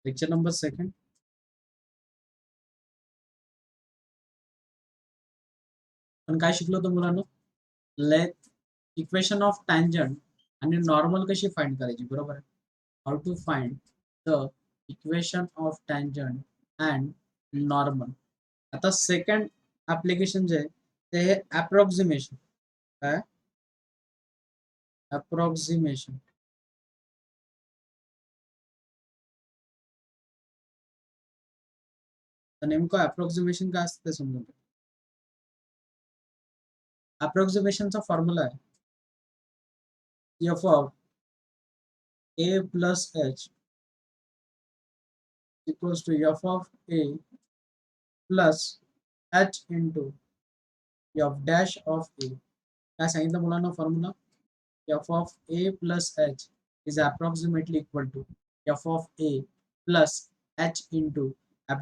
Lecture number 2. पण काय शिकलो होतो मुलांनो? लेट इक्वेशन ऑफ टँजंट आणि नॉर्मल कशी फाइंड करायची, बरोबर आहे? How to find the equation of tangent and normal. आता सेकंड ऍप्लिकेशन जे आहे ते हे अप्रॉक्सिमेशन. काय? अप्रॉक्सिमेशन. तर नेमकं अप्रॉक्सिमेशन काय असतं ते समजून घ्या. अप्रॉक्सिमेशनचा फॉर्म्युला आहे F of A plus H equals to F of A plus H into F dash of A. काय सांगितलं मुलांना formula? F of A plus H is approximately equal to F of A plus H into F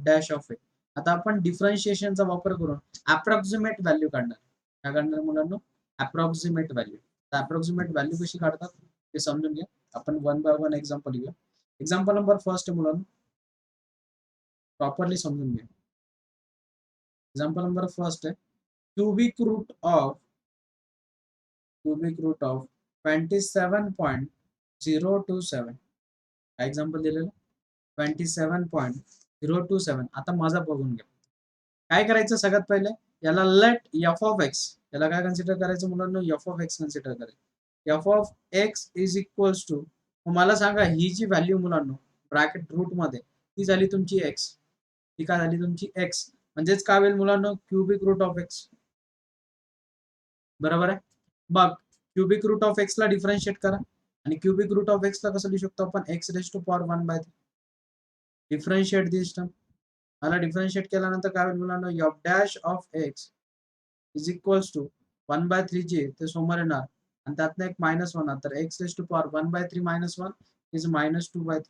dash of A. आता आपण डिफरन्शिएशनचा वापर करून approximate value काढणार. काय काढणार मुलांना? Approximate value. तर अप्रॉक्सिमेट व्हॅल्यू कशी काढतात ते समजून घ्या. आपण वन बाय वन एक्झाम्पल घेऊया. एक्झाम्पल नंबर फर्स्ट आहे मुलांना, प्रॉपरली समजून घ्या. एक्झाम्पल नंबर फर्स्ट आहे क्यूबिक रूट ऑफ 27.027. काय एक्झाम्पल दिलेलं? 27.027. आता माझा बघून घ्या. काय करायचं सगळ्यात पहिले, याला लेट एफ ऑफ एक्स, याला काय कन्सिडर करायचं मुलांना? एफ ऑफ एक्स कन्सिडर करायचं. F of x is equals to, मला सांगा ही जी व्हॅल्यू मुलांना ब्रॅकेट रूट मध्ये ती झाली तुमची एक्स. ती काय झाली तुमची एक्स, म्हणजेच काय होईल मुलांना? Cubic root of X. बरोबर आहे. मग क्यूबिक रूट ऑफ एक्स ला डिफरन्शिएट करा आणि क्यूबिक रूट ऑफ एक्स ला कसं लिहू शकतो आपण? X raise to power 1/3. Differentiate this term. मला डिफरन्शिएट केल्यानंतर काय होईल मुलांना? F dash of x is equals to 1/3 जे ते समोर येणार आणि त्यातनं एक मायनस होणार, तर X raise to power 1/3 minus 1 is -2/3.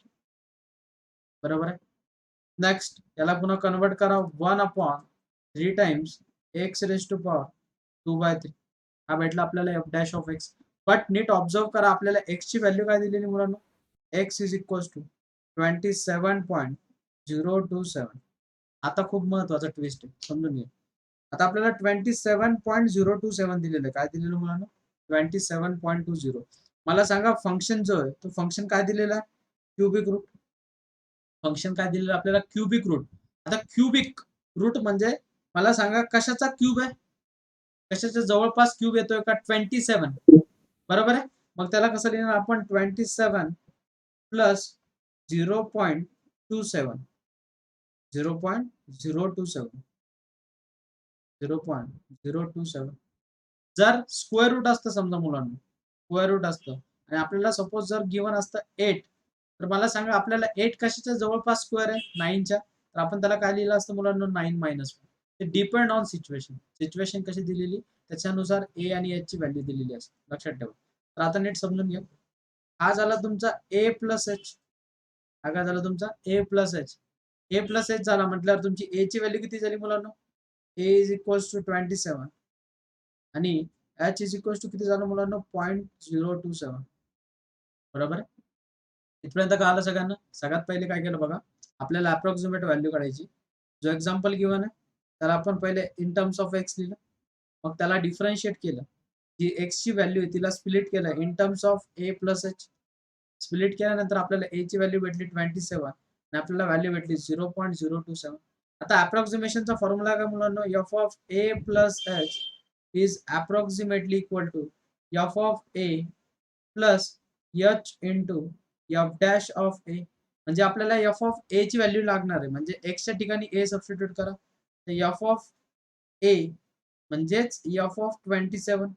बरोबर आहे. नेक्स्ट याला पुन्हा कन्वर्ट करा 1/3 times x raise to power 2/3. हा भेटला आपल्याला F dash of x. But नीट ऑब्झर्व करा, आपल्याला एक्स ची व्हॅल्यू काय दिलेली मुलांना? X is equals to 27.027. आता खूप महत्वाचा ट्विस्ट आहे, समजून घ्या. आता आपल्याला 27.027 दिलेलं आहे. काय दिलेलं मुलांना? 27.20. मला सांगा फंक्शन जो आहे तो फंक्शन काय दिलेला आहे? Cubic root. फंक्शन काय दिलेलं आपल्याला? Cubic root. आता क्यूबिक रूट म्हणजे मला सांगा कशाचा क्यूब आहे? कशाच्या जवळपास क्यूब येतोय का? 27. बरोबर आहे. मग त्याला कसं लिहिणार आपण? 27 प्लस 0.27. 0.027. 0.027. जर स्क्वेअर रूट असतं समजा मुलांना, स्क्वेअर रूट असतं आणि आपल्याला सपोज जर गिवन असतं 8, तर मला सांगा आपल्याला 8 कशाच्या जवळपास स्क्वेअर आहे? 9च्या. तर आपण त्याला काय लिहिलं असतं मुलांना? 9 मायनस 1. ते डिपेंड ऑन सिच्युएशन. सिच्युएशन कशी दिलेली त्याच्यानुसार ए आणि एच ची व्हॅल्यू दिलेली असते, लक्षात ठेवा. तर आता नीट समजून घ्या. हा झाला तुमचा ए प्लस एच. हा काय झाला तुमचा? ए प्लस एच. ए प्लस एच झाला म्हटल्यावर तुमची ए ची व्हॅल्यू किती झाली मुलांना? ए इज इक्वल्स टू 27 आणि एच इज इक्वल्स टू किती झालं मुलांना? 0.027. बरोबर आहे. इथपर्यंत काय आलं सगळ्यांना? सगळ्यात पहिले काय केलं बघा, आपल्याला अप्रॉक्सिमेट व्हॅल्यू काढायची. जो एक्झाम्पल गिवन आहे त्याला आपण पहिले इन टर्म्स ऑफ एक्स लिहिलं, मग त्याला डिफरन्शिएट केलं. जी एक्स ची व्हॅल्यू आहे तिला स्प्लिट केलं in terms of A plus H. Split केल्यानंतर आपल्याला ए ची व्हॅल्यू भेटली 27 आणि आपल्याला व्हॅल्यू भेटली 0.027. आता अप्रॉक्सिमेशनचा फॉर्म्युला काय मुलांना? F of A plus H is approximately equal to F of A plus H into F dash of A. म्हणजे आपल्याला एफ ऑफ ए ची व्हॅल्यू लागणार आहे, म्हणजे एक्सच्या ठिकाणी ए सबस्टिट्यूट करा. तर एफ ऑफ ए म्हणजेच एफ ऑफ 27.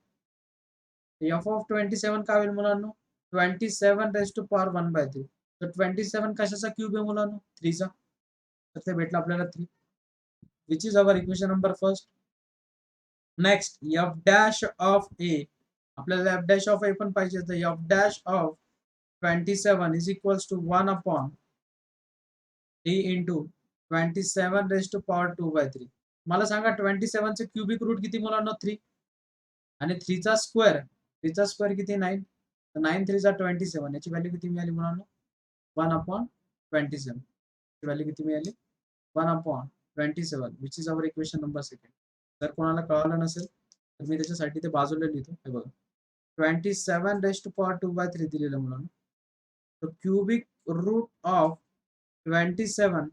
एफ ऑफ 27 काय होईल मुलांना? 27 रेज टू पॉवर 1/3. तर 27 कशाचा क्यूब आहे मुलांना? 3 चा. तर ते भेटलं आपल्याला 3, which is our equation number first. Next F dash of A. आपल्याला एफ डॅश ऑफ ए पण पाहिजे, तर F dash of 27 is equals to 1/3 into 27 raise to power 2/3. मला सांगा 27 चे क्यूबिक रूट किती मुलांना? 3 आणि 3 चा स्क्वेअर. 3 चा स्क्वेअर किती? 9. तर 9 3 जा 27. याची व्हॅल्यू किती मिळाली मुलांना? 1/3. 27 व्हॅल्यू किती मिळाली 1/27 विच इज अवर इक्वेशन नंबर 2. जर कोणाला कळालं नसेल तर मी त्याच्यासाठी ते बाजूला लिहितो. हे बघा 27 दिलेलं मुलांना. तर क्यूबिक रूट ऑफ 27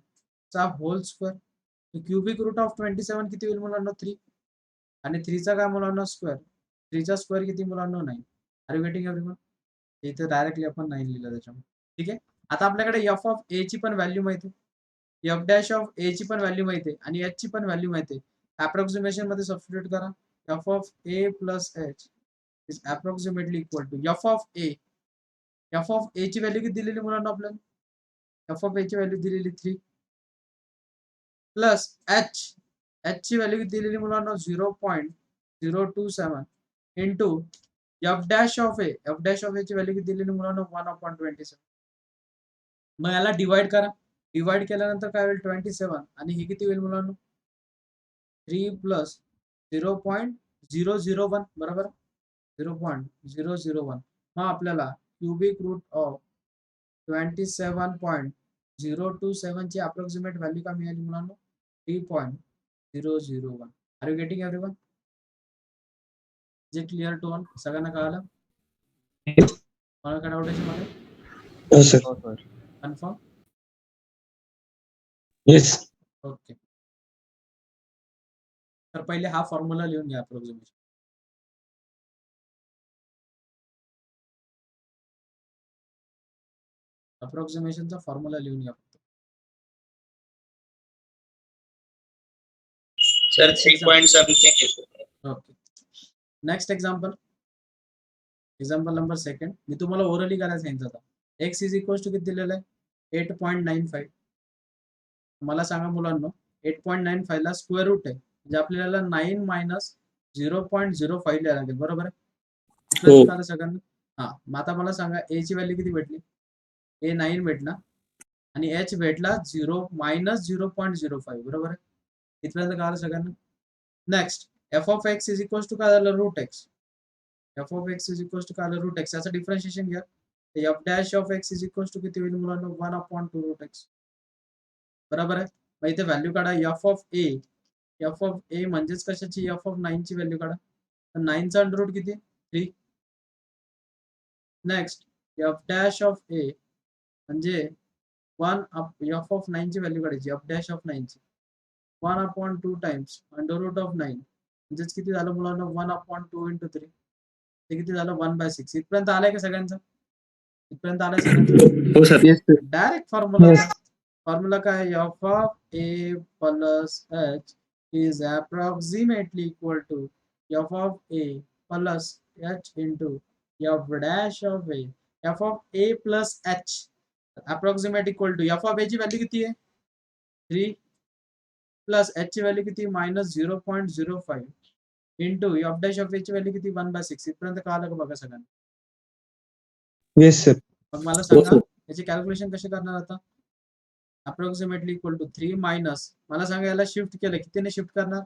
चा whole square. Cubic root of 27 किती होईल मुलांना 3 आणि 3 चा काय मुलांना स्क्वेअर. 3 चा स्क्वेअर किती मुलांना 9. Are you getting everyone. इथे डायरेक्टली आपण 9 लिहिलं त्याच्यामध्ये. ठीक आहे. आता आपल्याकडे एफ ऑफ ए ची पण व्हॅल्यू माहिती आहे, एफ डॅश ऑफ ए ची पण व्हॅल्यू माहिती आहे आणि एच ची पण व्हॅल्यू माहिती आहे. अप्रॉक्सिमेशन मध्ये सबस्टिट्यूट करा. F of A plus H is approximately equal to F of A. F of A ची व्हॅल्यू किती दिलेली मुलांना आपल्याला. एफ ऑफ ए ची व्हॅल्यू दिलेली 3 प्लस एच. एच ची व्हॅल्यू किती दिलेली मुलांना 0.027 into F dash of A. F dash of A ची व्हॅल्यू किती दिलेली मुलांना 1/27. मग याला डिवाइड करा. डिवाइड केल्यानंतर काय होईल 27 आणि हे किती होईल मुलांना 3 प्लस 0.001 बरोबर 0.001. मग आपल्याला क्यूबिक रूट ऑफ 27.027 ची अप्रॉक्सिमेट व्हॅल्यू का मिळाली मुलांना 3.001. Are you getting everyone. जे क्लिअर टू ऑल सगळ्यांना कळालं. मला काय डाऊट आहे मध्ये. हो सर. कन्फर्म. येस. ओके. तर पहिले हा फॉर्म्युला लिहून घ्या अप्रॉक्सिमेशन. अप्रॉक्सिमेशनचा फॉर्म्युला लिहून घ्या फक्त. Sir 3 point something. Okay. Next example. Example number 2. मी तुम्हाला ओरली करायला सांगितलं होतं. एक्स इज इक्वल टू किती दिलेलं आहे 8.95. मला सांगा मुलांना 8.95 ला स्क्वेअर रूट आहे म्हणजे आपल्याला 9 मायनस 0.05 लिहायला लागेल बरोबर आहे. सगळ्यांना. हा मग आता मला सांगा ए ची व्हॅल्यू किती भेटली. ए 9 भेटला आणि एच भेटला 0.05 बरोबर आहे. इथपर्यंत कळालं सगळ्यांना. Next f of x is equal to काय झालं root x. F of x is equal to काय झालं रूट एक्स. याचं डिफरन्शिएशन घ्या. F dash of x is equal to किती होईल मुलांना 1/2 रूट एक्स बरोबर आहे. मग इथे व्हॅल्यू काढा F of A. F of A म्हणजेच कशाची एफ ऑफ 9 ची व्हॅल्यू काढा. तर 9 चा अंडर रूट किती 3. Next F dash of A म्हणजे 1 एफ ऑफ 9 ची व्हॅल्यू काढायची एफ डॅश ऑफ 9 ची 1/2 टाइम्स अंडर रूट ऑफ 9 म्हणजेच किती झालं मुलांना 1/2 इंटू 3 ते किती झालं 1/6. इथपर्यंत आलाय का सगळ्यांचा. इथपर्यंत आलाय सगळ्यांचा. हो sir. Yes. Direct formula. Formula काय F of A plus H is approximately equal to F of A plus H into F dash of A. F of A plus H approximate equal to F of A ची value किती आहे 3 plus H ची value किती minus 0.05 into F dash of A ची value किती 1/6. इथपर्यंत कळालं का बघा सगळ्यांना. Yes sir. मग मला सांगा याची कॅल्क्युलेशन कशी करणार आता. अप्रॉक्सिमेटली इक्वल टू 3 मायनस मला सांगा याला शिफ्ट केलं कितीने शिफ्ट करणार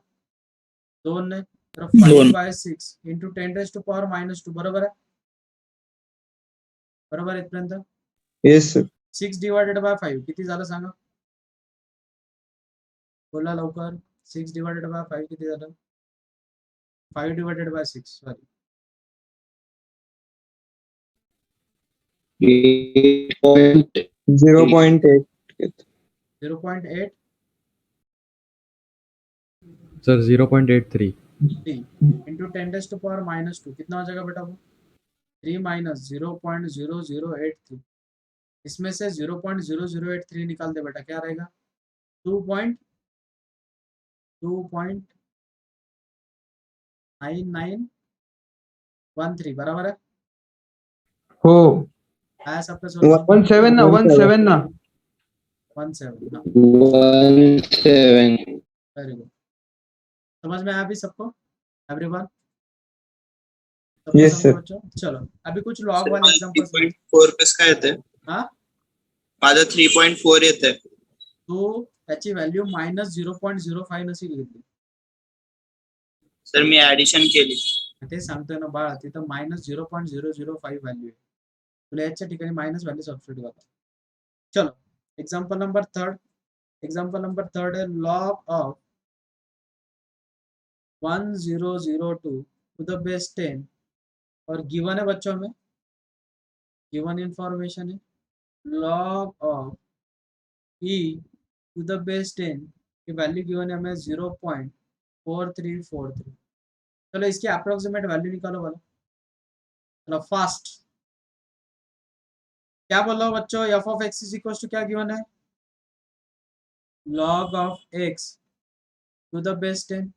2 ने. तर 5/6 इंटू 10⁻⁻2 बरोबर आहे. बरोबर इथपर्यंत. Yes sir. 6 डिवायडेड बाय 5 किती झालं सांगा. बोला लवकर. 6 डिवायडेड बाय 5 किती झालं 5 divided by 6 sorry 0.8. 0.8 sir 0.83 into 10⁻⁻2 कितना हो जाएगा बेटा वो 3 माइनस 0.0083. इसमें से 0.0083 निकाल दे बेटा क्या रहेगा 2.9913 बराबर है. हो. आया सबका 17 ना 17 ना 17 हाँ 17. Very good. समझ में आया अभी सबको एवरीवन. Yes, sir. चलो अभी कुछ लॉग वाले एग्जांपल्स 3.4 कसं काय येते. हा माझं 3.4 येते. तो त्याची व्हॅल्यू मायनस 0.05 नसेल घेतली. सर मी ऍडिशन केली. ते सांगतोय ना बाळा तिथं मायनस 0.005 व्हॅल्यू आहे. तुला याच्या ठिकाणी मायनस व्हॅल्यू सबस्टिट्यूट करता. चलो एग्जाम्पल नंबर थर्ड है log of 1002 to the base 10 और गिवन है बच्चों में, गिवन इंफॉर्मेशन है log of e to the base 10 की वैल्यू गिवन है हमें 0.4343। चलो इसकी अप्रोक्सीमेट वैल्यू निकालो वाला। चलो फास्ट, क्या बोलो बच्चों, f of x is equal to क्या गिवन है, log of x to the base 10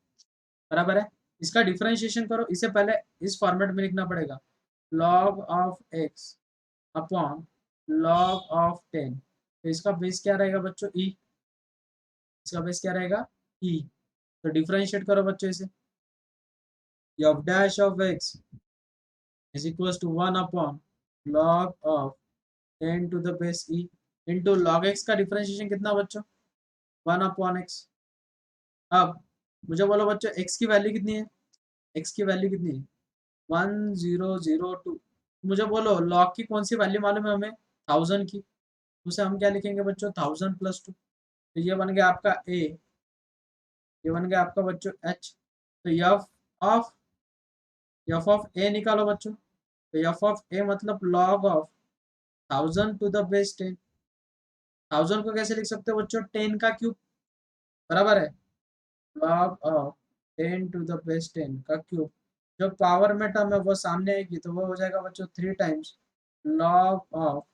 बराबर है। इसका डिफरेंशिएशन करो, इसे पहले इस फॉर्मेट में लिखना पड़ेगा, log of x upon log of 10। तो इसका बेस क्या रहेगा बच्चों, e, इसका बेस क्या रहेगा e। तो डिफरेंशिएट करो बच्चों इसे, f dash of x is equal to 1 upon log of 10 to the base e into log x का डिफरेंशिएशन कितना बच्चों, 1 अपॉन x। अब मुझे बोलो बच्चों x की वैल्यू कितनी है, x की वैल्यू कितनी है 1002। मुझे बोलो log की कौन सी वैल्यू मालूम है हमें, 1000 की, उसे हम क्या लिखेंगे बच्चों 1000 + 2। तो ये बन गया आपका a, ये बन गया आपका बच्चों h। तो एफ ऑफ a निकालो बच्चों। तो एफ ऑफ a मतलब log of 1000 to the base 10। 1000 को कैसे लिख सकते हो बच्चों, 10 का क्यूब बराबर है log of 10 to the base 10 का क्यूब। जो पावर में टर्म है वो सामने आएगी तो वो हो जाएगा बच्चों 3 times log of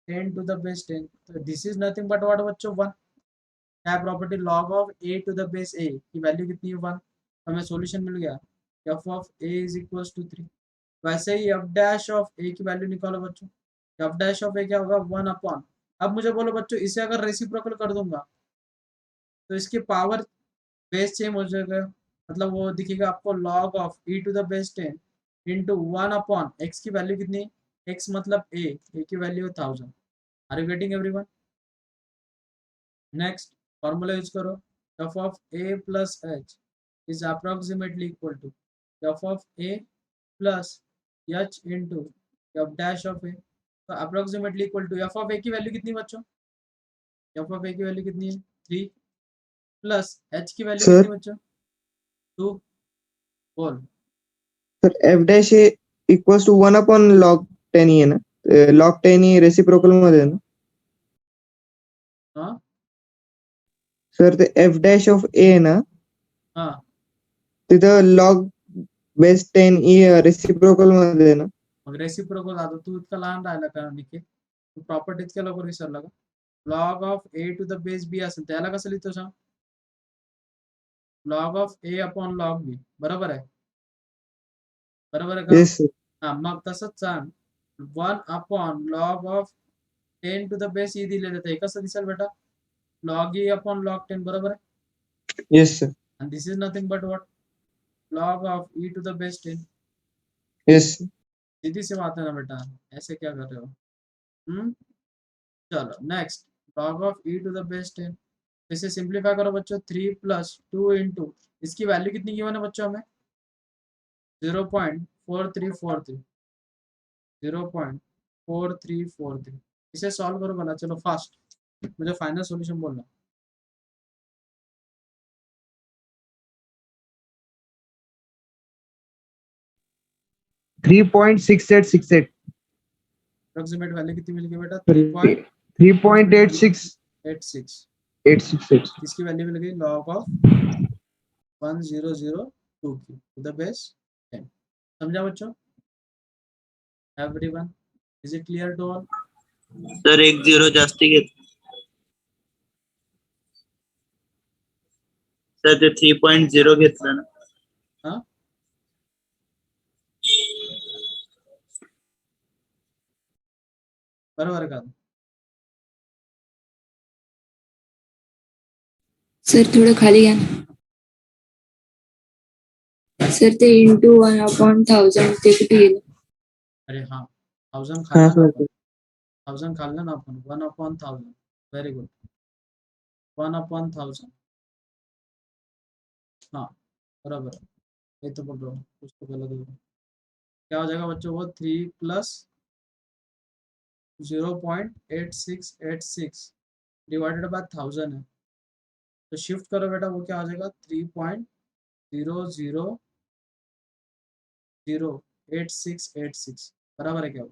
10 to the base 10। तो this is nothing but what बच्चों 1। क्या property, log of a to the base a की वैल्यू कितनी है 1। हमें सॉल्यूशन मिल गया, f of a is equal to 3। वैसे ही f डैश ऑफ a की वैल्यू निकालो बच्चों, f डैश ऑफ a क्या होगा 1 अपॉन। अब मुझे बोलो बच्चों इसे अगर रेसिप्रोकल कर दूंगा तो इसकी पावर बेस सेम हो जाएगा, मतलब वो दिखेगा आपको log of e to the base 10 into 1 upon x की वैल्यू कितनी, x मतलब a की value 1000। Are you getting everyone. Next formula use करो, f of a plus h is approximately equal to f of a plus h into f dash of a। तो approximately equal to f of a की value कितनी बच्चों, f of a की value कितनी है 3 plus h की value sir कितनी बच्चों 2। बोल। सर एफ डॅश हे इक्वल्स टू 1 अपॉन लॉग 10 ही आहे ना, लॉग 10 ही रेसिप्रोकल मध्ये आहे ना हाँ सर, ते एफ डॅश ऑफ ए आहे ना, हाँ तिथं लॉग बेस 10 ही रेसिप्रोकल मध्ये आहे ना। मग रेसिप्रोकल आता तू इतका लहान राहिला का निके, तू प्रॉपर्टी इतक्या लवकर विसरला का, log of a to the base b असेल त्याला कसं लिहितो सांग, log of a upon log b बरोबर आहे, बरोबर आहे का। Yes sir. हा मग तसंच सांग 1 upon log of 10 to the base e दिलेलं आहे, हे कसं दिसेल बेटा, लॉग e अपॉन लॉग 10 बरोबर आहे। Yes sir. and this is nothing but what, log of e to the base 10। Yes. सीधी सी बात है ना बेटा, ऐसे क्या कर रहे हो। चलो next, log of e to the base 10, इसे सिंप्लीफाई करो बच्चों, 3 + 2 इंटू इसकी वैल्यू कितनी गिवन है बच्चों हमें 0.4343, 0.4343। इसे सॉल्व करो भला, चलो फास्ट, मुझे फाइनल सॉल्यूशन बोलना। 3.6868. अप्रोक्सीमेट वैल्यू कितनी मिल गई बेटा 3.86. 3.86। 868. इसकी वैल्यू मिल गई log ऑफ 1002 की टू द बेस 10। समझा बच्चों, everyone, is it clear to all. Sir 1 0 जास्ती घेत सर, ते 3.0 घेतलं ना। हाँ बरोबर का, सर थोडं खाली घ्या ना. सर ते इंटू 1/1000 ते किती येईल. अरे हाँ 1000 हाँ खाल्ला ना सर. आपण, 1000 खाल्लं ना आपण, 1/1000, व्हेरी गुड, 1/1000, हाँ बराबर है, ये तो बोल रहा हूँ, कुछ तो गलत हो रहा है। क्या हो जाएगा बच्चों वो 3 + 0.8686 डिवाइडेड बाय 1000 है, तो शिफ्ट करो बेटा, वो क्या हो जाएगा 3.0008686, बराबर है क्या?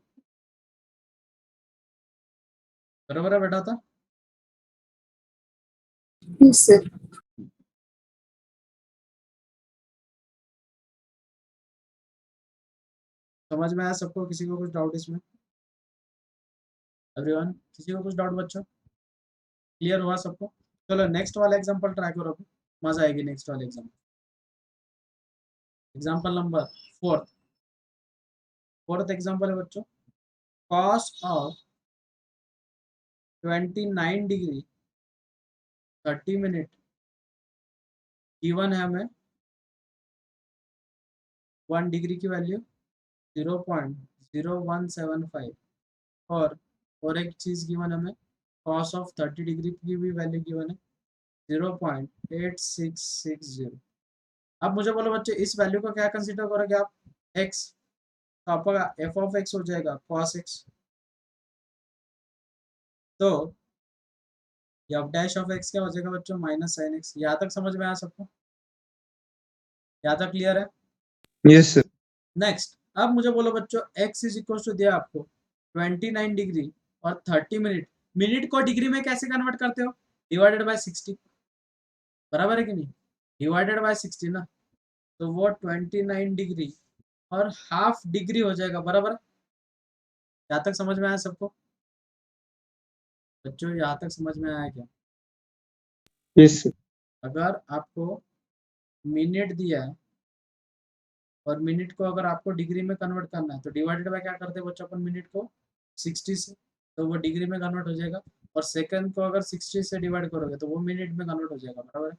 बराबर है बेटा था? Yes, sir. समझ में आया सबको? किसी को कुछ डाउट इसमें? एवरीवन, किसी को कुछ डाउट बच्चों? क्लियर हुआ सबको? चलो नेक्स्ट वाला एग्जांपल ट्राई करो, अभी मजा आएगी नेक्स्ट वाले example. Example number fourth example है बच्चों, cos of 29 degree 30 minute given है हमें 1 डिग्री की वैल्यू 0.0175 और एक चीज गिवन हमें cos ऑफ 30 डिग्री की भी वैल्यू गिवन है 0.8660। अब मुझे बोलो बच्चे, इस वैल्यू को क्या कंसीडर करोगे आप? x, तो आपका f ऑफ x हो जाएगा cos x, तो f डैश ऑफ x क्या हो जाएगा बच्चों? Minus sine x। यहाँ तक समझ में आया सबको? यहाँ तक क्लियर है? Yes sir. नेक्स्ट, अब मुझे बोलो बच्चों, x इज इक्वल टू दिया आपको 29 डिग्री और 30 मिनट। मिनट को डिग्री में कैसे कन्वर्ट करते हो? डिवाइडेड बाय 60, बराबर है कि नहीं? डिवाइडेड बाय 60 ना, तो वो 29 डिग्री और हाफ डिग्री हो जाएगा, बराबर? यहाँ तक समझ में आया सबको बच्चों? यहाँ तक समझ में आया क्या? Yes sir. अगर आपको मिनट दिया है और मिनट को अगर आपको डिग्री में कन्वर्ट करना है, तो डिवाइडेड बाय क्या करते हैं बच्चों अपन मिनट को? 60 से, तो वो डिग्री में कन्वर्ट हो जाएगा। और सेकंड को अगर 60 से डिवाइड करोगे तो वो मिनट में कन्वर्ट हो जाएगा, बराबर है?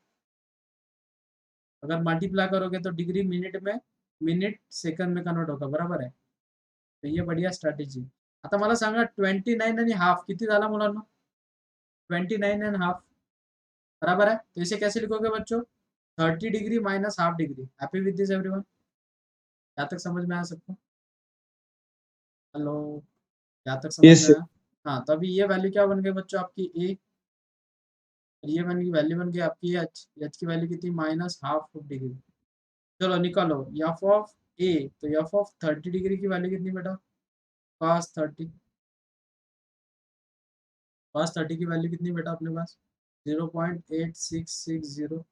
अगर मल्टीप्लाई करोगे तो डिग्री मिनट में, मिनट सेकंड में कन्वर्ट होगा, बरोबर आहे? तर ये बढ़िया स्ट्रॅटेजी। आता मला सांगा 29 आणि हाफ किती झाला मुलांना? 29 एंड हाफ, बराबर है? तो इसे कैसे लिखोगे बच्चों? 30 degree minus half degree. Happy with this everyone? यहाँ तक समझ में आया सबको? हेलो, यहाँ तक समझ यस में सर। आया? हाँ, तो अभी ये वैल्यू क्या बन गई बच्चों आपकी ए, और ये बन गई वैल्यू बन गई आपकी एच। एच की वैल्यू कितनी? Minus half degree. चलो निकालो एफ ऑफ ए, तो एफ ऑफ 30 डिग्री की वैल्यू कितनी बेटा? cos 30। cos 30 की वैल्यू कितनी बेटा अपने पास? 0.8660।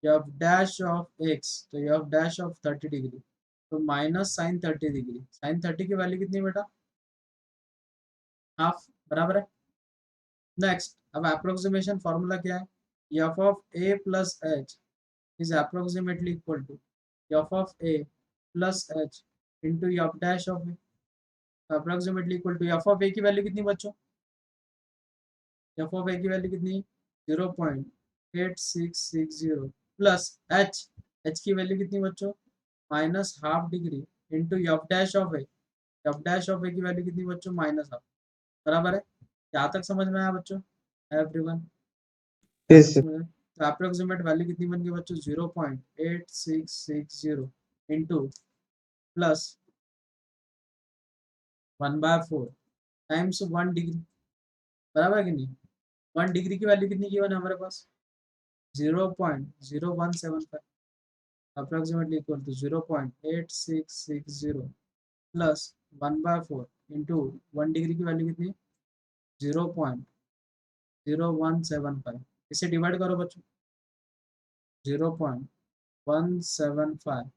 एफ डैश ऑफ एक्स, तो एफ डैश ऑफ 30 डिग्री, तो माइनस साइन 30 डिग्री। साइन 30 की वैल्यू कितनी बेटा? हाफ, बराबर है? नेक्स्ट, अब अप्रोक्सीमेशन फॉर्मूला क्या है? F of A plus H is approximately equal to F of A plus H into F dash of A, approximately equal to F of A की value कितनी बच्चों? एफ ऑफ ए की value कितनी? 0.8660 plus H, H की value कितनी बच्चों? Minus half degree into F dash of A, F dash of A की value कितनी बच्चों? माइनस हाफ, बराबर है? यहाँ तक समझ में आया बच्चों एवरीवन? यहाँ तक यस सर। समझ में? तो अप्रोक्सीमेट वैल्यू कितनी बन गई बच्चों? 0.8660 इंटू प्लस 1/4 टाइम्स 1 डिग्री, बराबर है कि नहीं? 1 डिग्री की वैल्यू कितनी गिवन है हमारे पास? 0.0175, approximately equal to 0.8660 plus 1/4 into 1 degree की वैल्यू कितनी? 0.0175। इसे डिवाइड करो बच्चों, 0.175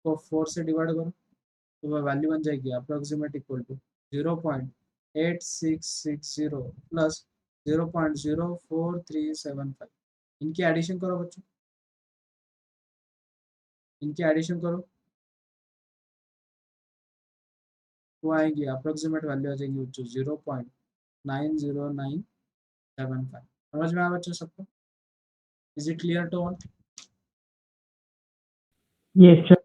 को 4 से डिवाइड करो तो वह वैल्यू बन जाएगी अप्रोक्सीमेट इक्वल टू 0.8660 प्लस 0.04375। इनकी एडिशन करो बच्चों, इनकी एडिशन करो तो आएंगी अप्रोक्सीमेट वैल्यू आ जाएंगी बच्चों 0.90975। समझ में आया बच्चों सबको? Is it clear to all? Yes, sir.